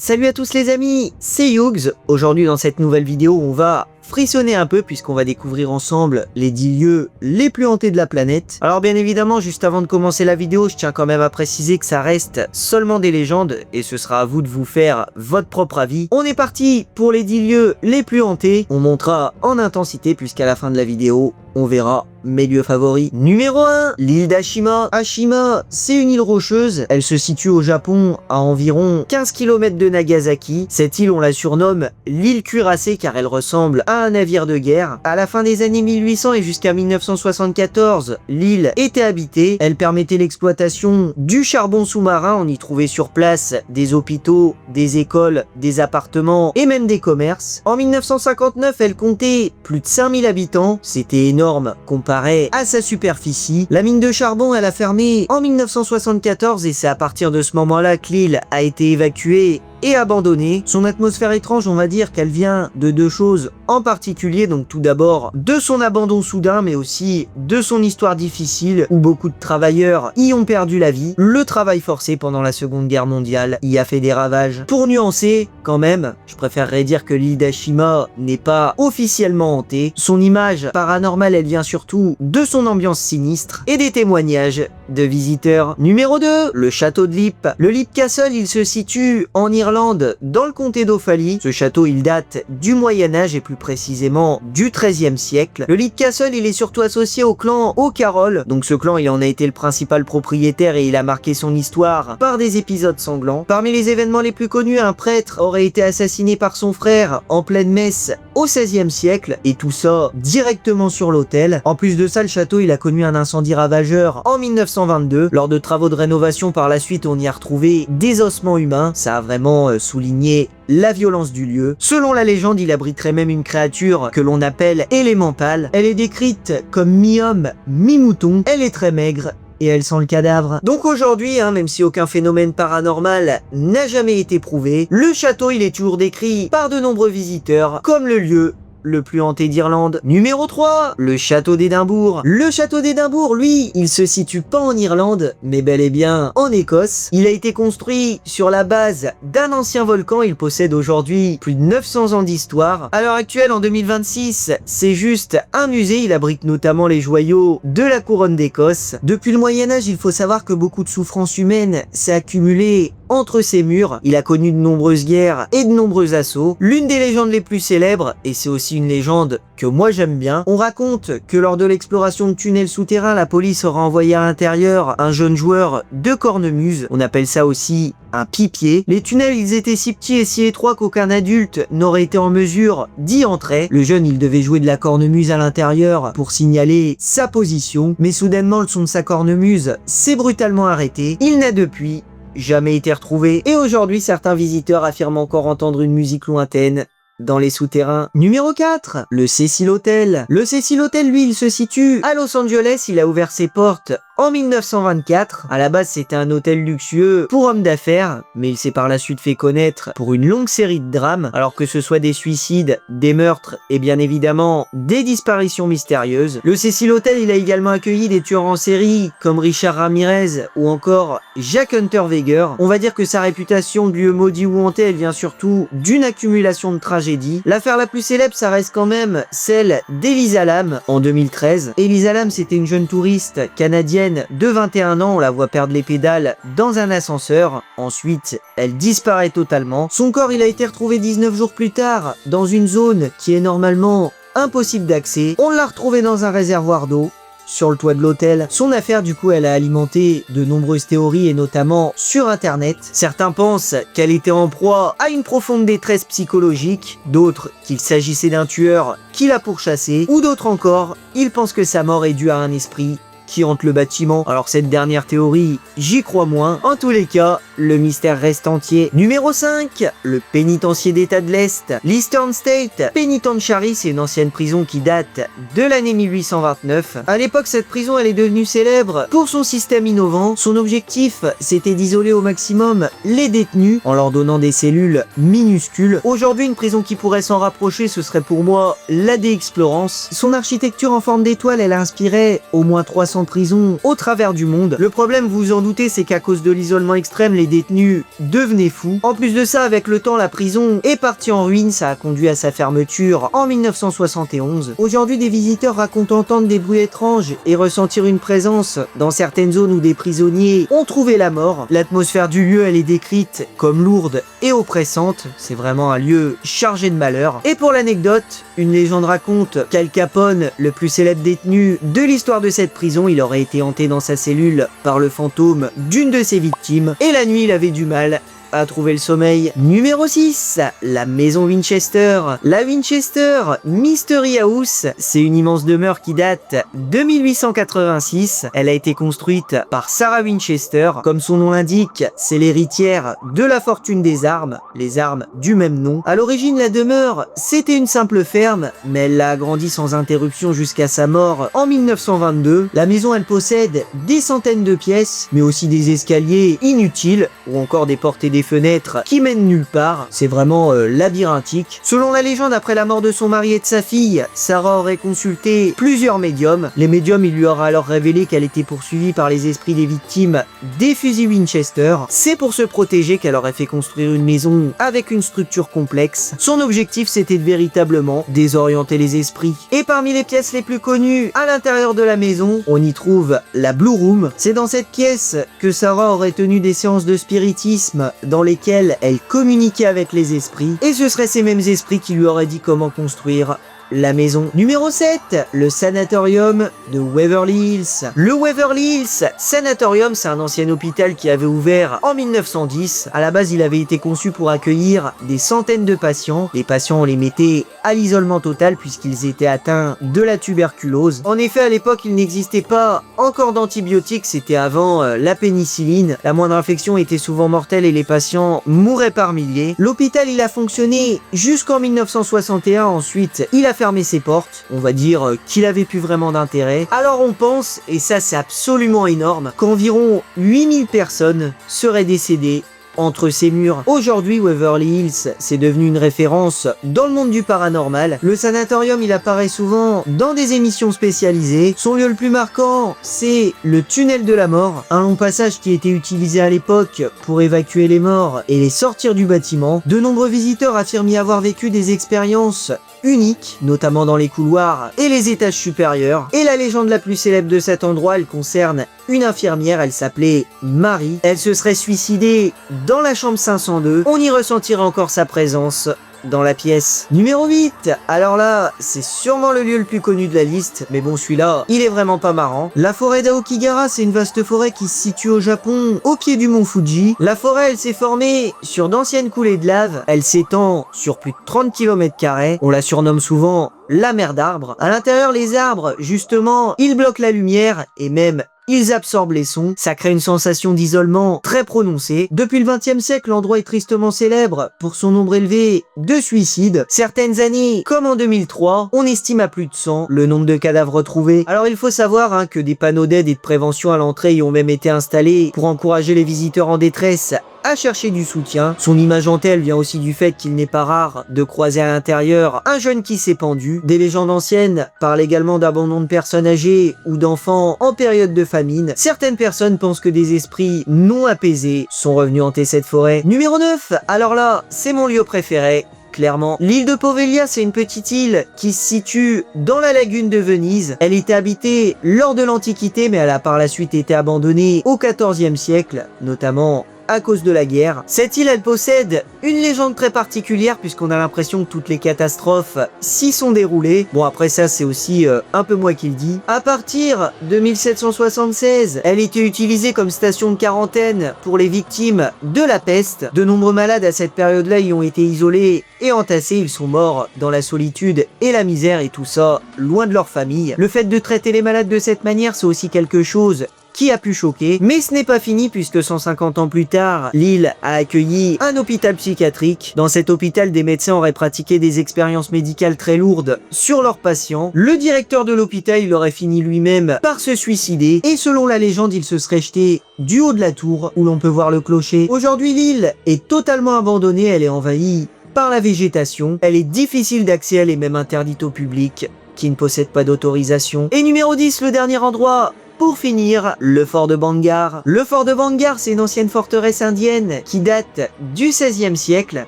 Salut à tous les amis, c'est Yugs. Aujourd'hui dans cette nouvelle vidéo, on va frissonner un peu puisqu'on va découvrir ensemble les 10 lieux les plus hantés de la planète. Alors bien évidemment, juste avant de commencer la vidéo, je tiens quand même à préciser que ça reste seulement des légendes et ce sera à vous de vous faire votre propre avis. On est parti pour les 10 lieux les plus hantés. On montera en intensité puisqu'à la fin de la vidéo, on verra mes lieux favoris. Numéro 1, l'île d'Ashima. Ashima, c'est une île rocheuse. Elle se situe au Japon à environ 15 km de Nagasaki. Cette île, on la surnomme l'île cuirassée car elle ressemble à un navire de guerre. À la fin des années 1800 et jusqu'à 1974, l'île était habitée. Elle permettait l'exploitation du charbon sous-marin. On y trouvait sur place des hôpitaux, des écoles, des appartements et même des commerces. En 1959, elle comptait plus de 5000 habitants. C'était énorme comparé à sa superficie. La mine de charbon, elle a fermé en 1974 et c'est à partir de ce moment-là que l'île a été évacuée et abandonnée. Son atmosphère étrange, on va dire qu'elle vient de deux choses en particulier. Donc tout d'abord de son abandon soudain, mais aussi de son histoire difficile où beaucoup de travailleurs y ont perdu la vie. Le travail forcé pendant la Seconde Guerre mondiale y a fait des ravages. Pour nuancer, quand même, je préférerais dire que l'île d'Ashima n'est pas officiellement hantée. Son image paranormale, elle vient surtout de son ambiance sinistre et des témoignages de visiteurs. Numéro 2, le château de Leap. Le Leap Castle, il se situe en Irlande, dans le comté d'Offaly. Ce château, il date du Moyen-Âge et plus précisément du XIIIe siècle. Le Leap Castle, il est surtout associé au clan O'Carroll. Donc ce clan, il en a été le principal propriétaire et il a marqué son histoire par des épisodes sanglants. Parmi les événements les plus connus, un prêtre aurait été assassiné par son frère en pleine messe au XVIe siècle et tout ça directement sur l'autel. En plus de ça, le château, il a connu un incendie ravageur en 1922. Lors de travaux de rénovation par la suite, on y a retrouvé des ossements humains. Ça a vraiment souligné la violence du lieu. Selon la légende, il abriterait même une créature que l'on appelle élémentale. Elle est décrite comme mi-homme, mi-mouton. Elle est très maigre et elle sent le cadavre. Donc aujourd'hui, même si aucun phénomène paranormal n'a jamais été prouvé, le château, il est toujours décrit par de nombreux visiteurs comme le lieu le plus hanté d'Irlande. Numéro 3, le château d'Édimbourg. Le château d'Édimbourg, lui, il se situe pas en Irlande, mais bel et bien en Écosse. Il a été construit sur la base d'un ancien volcan. Il possède aujourd'hui plus de 900 ans d'histoire. À l'heure actuelle, en 2026, c'est juste un musée. Il abrite notamment les joyaux de la couronne d'Écosse. Depuis le Moyen-Âge, il faut savoir que beaucoup de souffrances humaines s'est accumulée entre ces murs. Il a connu de nombreuses guerres et de nombreux assauts. L'une des légendes les plus célèbres, et c'est aussi une légende que moi j'aime bien, on raconte que lors de l'exploration de tunnels souterrains, la police aura envoyé à l'intérieur un jeune joueur de cornemuse. On appelle ça aussi un pipier. Les tunnels, ils étaient si petits et si étroits qu'aucun adulte n'aurait été en mesure d'y entrer. Le jeune, il devait jouer de la cornemuse à l'intérieur pour signaler sa position, mais soudainement le son de sa cornemuse s'est brutalement arrêté. Il n'a depuis jamais été retrouvé et aujourd'hui certains visiteurs affirment encore entendre une musique lointaine dans les souterrains. Numéro 4, le Cecil Hotel. Le Cecil Hotel, lui, il se situe à Los Angeles. Il a ouvert ses portes en 1924. À la base, c'était un hôtel luxueux pour hommes d'affaires, mais il s'est par la suite fait connaître pour une longue série de drames, alors que ce soit des suicides, des meurtres et bien évidemment des disparitions mystérieuses. Le Cecil Hotel, il a également accueilli des tueurs en série comme Richard Ramirez ou encore Jack Hunter Weger. On va dire que sa réputation de lieu maudit ou hanté, elle vient surtout d'une accumulation de tragédies. L'affaire la plus célèbre, ça reste quand même celle d'Elisa Lam en 2013. Elisa Lam, c'était une jeune touriste canadienne de 21 ans, on la voit perdre les pédales dans un ascenseur. Ensuite, elle disparaît totalement. Son corps, il a été retrouvé 19 jours plus tard dans une zone qui est normalement impossible d'accès. On l'a retrouvé dans un réservoir d'eau sur le toit de l'hôtel. Son affaire, du coup, elle a alimenté de nombreuses théories et notamment sur internet. Certains pensent qu'elle était en proie à une profonde détresse psychologique, d'autres qu'il s'agissait d'un tueur qui l'a pourchassée, ou d'autres encore, ils pensent que sa mort est due à un esprit qui hante le bâtiment. Alors cette dernière théorie, j'y crois moins. En tous les cas, le mystère reste entier. Numéro 5, le pénitencier d'État de l'Est. L'Eastern State Penitentiary, c'est une ancienne prison qui date de l'année 1829. À l'époque, cette prison, elle est devenue célèbre pour son système innovant. Son objectif, c'était d'isoler au maximum les détenus en leur donnant des cellules minuscules. Aujourd'hui, une prison qui pourrait s'en rapprocher, ce serait pour moi la DX Florence. Son architecture en forme d'étoile, elle a inspiré au moins 300 300 prisons au travers du monde. Le problème, vous vous en doutez, c'est qu'à cause de l'isolement extrême, les détenus devenaient fous. En plus de ça, avec le temps, la prison est partie en ruine, ça a conduit à sa fermeture en 1971. Aujourd'hui, des visiteurs racontent entendre des bruits étranges et ressentir une présence dans certaines zones où des prisonniers ont trouvé la mort. L'atmosphère du lieu, elle est décrite comme lourde et oppressante. C'est vraiment un lieu chargé de malheur. Et pour l'anecdote, une légende raconte qu'Al Capone, le plus célèbre détenu de l'histoire de cette prison, il aurait été hanté dans sa cellule par le fantôme d'une de ses victimes et la nuit il avait du mal à trouver le sommeil. Numéro 6, la maison Winchester. La Winchester Mystery House, c'est une immense demeure qui date de 1886. Elle a été construite par Sarah Winchester. Comme son nom l'indique, c'est l'héritière de la fortune des armes, les armes du même nom. À l'origine, la demeure, c'était une simple ferme, mais elle l'a agrandie sans interruption jusqu'à sa mort en 1922. La maison, elle possède des centaines de pièces, mais aussi des escaliers inutiles, ou encore des portes et des fenêtres qui mènent nulle part. C'est vraiment labyrinthique. Selon la légende, après la mort de son mari et de sa fille, Sarah aurait consulté plusieurs médiums. Les médiums, il lui aura alors révélé qu'elle était poursuivie par les esprits des victimes des fusils Winchester. C'est pour se protéger qu'elle aurait fait construire une maison avec une structure complexe. Son objectif, c'était de véritablement désorienter les esprits. Et parmi les pièces les plus connues à l'intérieur de la maison, on y trouve la Blue Room. C'est dans cette pièce que Sarah aurait tenu des séances de spiritisme dans lesquelles elle communiquait avec les esprits, et ce seraient ces mêmes esprits qui lui auraient dit comment construire la maison. Numéro 7, le sanatorium de Waverly Hills. Le Waverly Hills Sanatorium, c'est un ancien hôpital qui avait ouvert en 1910. À la base, il avait été conçu pour accueillir des centaines de patients. Les patients, on les mettait à l'isolement total puisqu'ils étaient atteints de la tuberculose. En effet, à l'époque, il n'existait pas encore d'antibiotiques, c'était avant la pénicilline. La moindre infection était souvent mortelle et les patients mouraient par milliers. L'hôpital, il a fonctionné jusqu'en 1961. Ensuite, il a fermé ses portes. On va dire qu'il avait plus vraiment d'intérêt. Alors on pense, et ça c'est absolument énorme, qu'environ 8000 personnes seraient décédées entre ces murs. Aujourd'hui, Waverly Hills, c'est devenu une référence dans le monde du paranormal. Le sanatorium, il apparaît souvent dans des émissions spécialisées. Son lieu le plus marquant, c'est le tunnel de la mort, un long passage qui était utilisé à l'époque pour évacuer les morts et les sortir du bâtiment. De nombreux visiteurs affirment y avoir vécu des expériences uniques, notamment dans les couloirs et les étages supérieurs. Et la légende la plus célèbre de cet endroit, elle concerne une infirmière, elle s'appelait Marie. Elle se serait suicidée dans la chambre 502. On y ressentira encore sa présence dans la pièce. Numéro 8, alors là, c'est sûrement le lieu le plus connu de la liste, mais bon, celui-là, il est vraiment pas marrant. La forêt d'Aokigahara, c'est une vaste forêt qui se situe au Japon, au pied du mont Fuji. La forêt, elle s'est formée sur d'anciennes coulées de lave, elle s'étend sur plus de 30 km², on la surnomme souvent la mer d'arbres. À l'intérieur, les arbres, justement, ils bloquent la lumière, et même ils absorbent les sons, ça crée une sensation d'isolement très prononcée. Depuis le XXe siècle, l'endroit est tristement célèbre pour son nombre élevé de suicides. Certaines années, comme en 2003, on estime à plus de 100 le nombre de cadavres retrouvés. Alors il faut savoir que des panneaux d'aide et de prévention à l'entrée y ont même été installés pour encourager les visiteurs en détresse à chercher du soutien. Son image en telle vient aussi du fait qu'il n'est pas rare de croiser à l'intérieur un jeune qui s'est pendu. Des légendes anciennes parlent également d'abandon de personnes âgées ou d'enfants en période de famine. Certaines personnes pensent que des esprits non apaisés sont revenus hanter cette forêt. Numéro 9, alors là, c'est mon lieu préféré. Clairement. L'île de Poveglia, c'est une petite île qui se situe dans la lagune de Venise. Elle était habitée lors de l'Antiquité, mais elle a par la suite été abandonnée au XIVe siècle, notamment à cause de la guerre. Cette île, elle possède une légende très particulière puisqu'on a l'impression que toutes les catastrophes s'y sont déroulées. Bon, après ça, c'est aussi un peu moi qui le dis. À partir de 1776, elle était utilisée comme station de quarantaine pour les victimes de la peste. De nombreux malades à cette période-là y ont été isolés et entassés. Ils sont morts dans la solitude et la misère et tout ça loin de leur famille. Le fait de traiter les malades de cette manière, c'est aussi quelque chose qui a pu choquer, mais ce n'est pas fini puisque 150 ans plus tard, l'île a accueilli un hôpital psychiatrique. Dans cet hôpital, des médecins auraient pratiqué des expériences médicales très lourdes sur leurs patients. Le directeur de l'hôpital, il aurait fini lui-même par se suicider et selon la légende, il se serait jeté du haut de la tour où l'on peut voir le clocher. Aujourd'hui, l'île est totalement abandonnée, elle est envahie par la végétation, elle est difficile d'accès, elle est même interdite au public qui ne possède pas d'autorisation. Et numéro 10, le dernier endroit pour finir, le fort de Bangar. Le fort de Bangar, c'est une ancienne forteresse indienne qui date du XVIe siècle.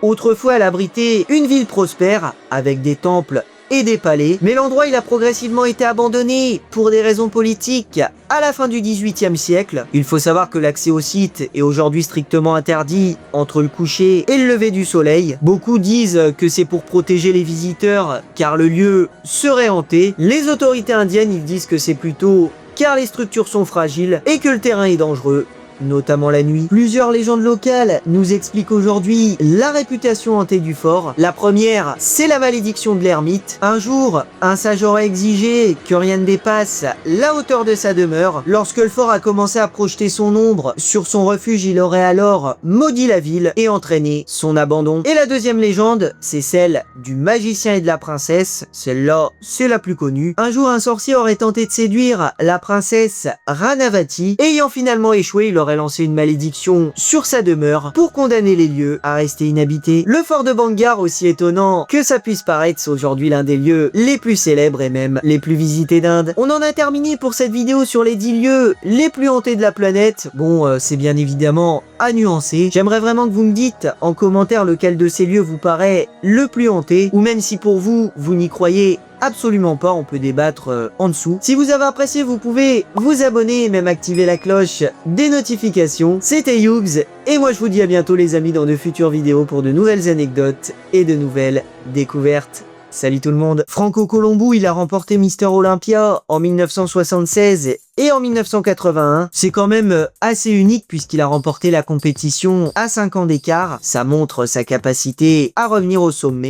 Autrefois, elle abritait une ville prospère avec des temples et des palais, mais l'endroit il a progressivement été abandonné pour des raisons politiques à la fin du XVIIIe siècle. Il faut savoir que l'accès au site est aujourd'hui strictement interdit entre le coucher et le lever du soleil. Beaucoup disent que c'est pour protéger les visiteurs car le lieu serait hanté. Les autorités indiennes ils disent que c'est plutôt car les structures sont fragiles et que le terrain est dangereux, notamment la nuit. Plusieurs légendes locales nous expliquent aujourd'hui la réputation hantée du fort. La première, c'est la malédiction de l'ermite. Un jour, un sage aurait exigé que rien ne dépasse la hauteur de sa demeure. Lorsque le fort a commencé à projeter son ombre sur son refuge, il aurait alors maudit la ville et entraîné son abandon. Et la deuxième légende, c'est celle du magicien et de la princesse. Celle-là, c'est la plus connue. Un jour, un sorcier aurait tenté de séduire la princesse Ranavati. Ayant finalement échoué, il aurait lancé une malédiction sur sa demeure pour condamner les lieux à rester inhabités. Le fort de Bangar, aussi étonnant que ça puisse paraître, c'est aujourd'hui l'un des lieux les plus célèbres et même les plus visités d'Inde. On en a terminé pour cette vidéo sur les 10 lieux les plus hantés de la planète. Bon, c'est bien évidemment à nuancer. J'aimerais vraiment que vous me dites en commentaire lequel de ces lieux vous paraît le plus hanté, ou même si pour vous, vous n'y croyez absolument pas, on peut débattre en dessous. Si vous avez apprécié, vous pouvez vous abonner et même activer la cloche des notifications. C'était Yugs, et moi je vous dis à bientôt les amis dans de futures vidéos pour de nouvelles anecdotes et de nouvelles découvertes. Salut tout le monde. Franco Colombo, il a remporté Mister Olympia en 1976 et en 1981. C'est quand même assez unique puisqu'il a remporté la compétition à 5 ans d'écart. Ça montre sa capacité à revenir au sommet.